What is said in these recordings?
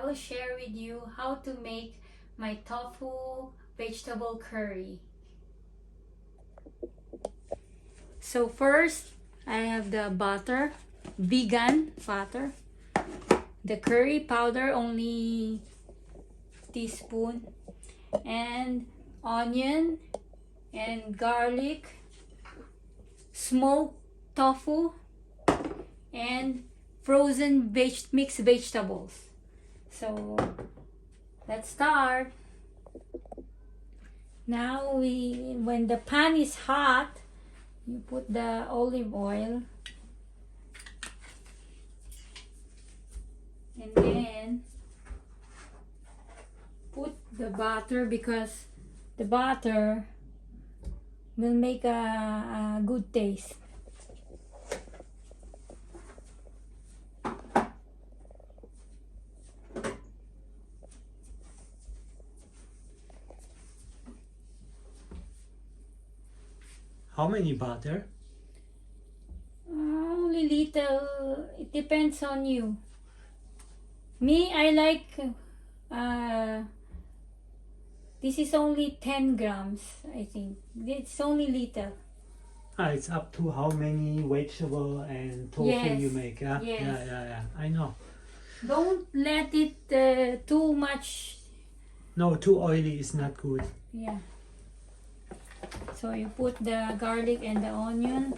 will share with you how to make my tofu vegetable curry. So first, I have the butter, vegan butter. The curry powder, only teaspoon, and onion and garlic, smoked tofu, and frozen mixed vegetables. So let's start. Now when the pan is hot, you put the olive oil, and then put the butter, because the butter will make a good taste. How many butter? Only little. It depends on you. Me, I like this is only 10 grams, I think. It's only little. It's up to how many vegetable and tofu Yes. you make. Yeah? Yes. Yeah. I know. Don't let it too much. No, too oily is not good. Yeah. So you put the garlic and the onion,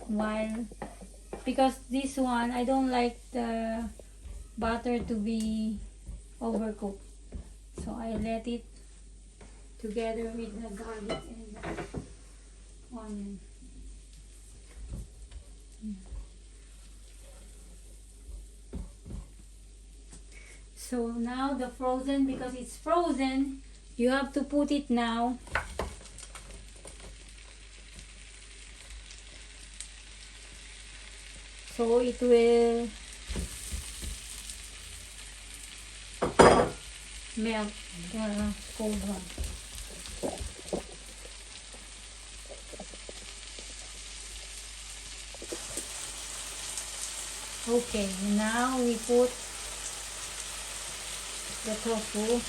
because this one, I don't like the butter to be overcooked. So I let it together with the garlic and the onion. So now the frozen, because it's frozen, you have to put it now. So it will melt the cold one. Okay, now we put the tofu,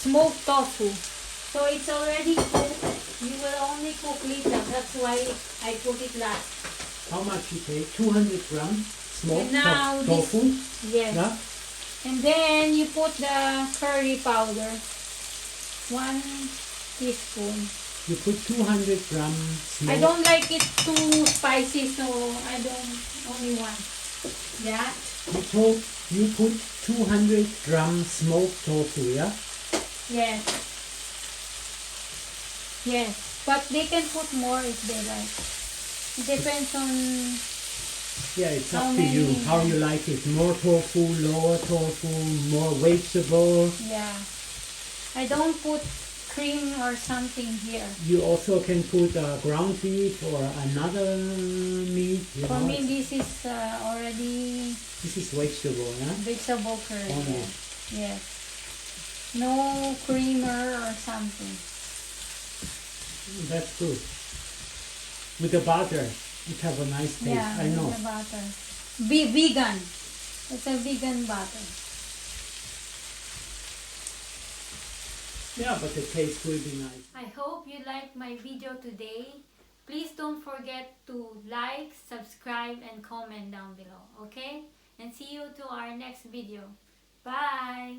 smoked tofu. So it's already cooked. You will only cook little. That's why I put it last. How much you take? 200 grams smoked And now tofu? Yes. Yeah? And then you put the curry powder, 1 teaspoon. You put 200 grams smoked. I don't like it too spicy, so I don't, only one. Yeah? You put 200 grams smoked tofu, yeah? Yes. Yes. But they can put more if they like. It depends on... Yeah, it's How up to you, many? how you like it. More tofu, lower tofu, more vegetable. Yeah. I don't put cream or something here. You also can put ground beef or another meat. For me, this is already This is vegetable, yeah? vegetable curry. Only. Yes. No creamer or something. That's good. With the butter, it have a nice taste. Yeah, I know. the butter. Vegan. It's a vegan butter. Yeah, but the taste will be nice. I hope you liked my video today. Please don't forget to like, subscribe, and comment down below. Okay? And see you to our next video. Bye!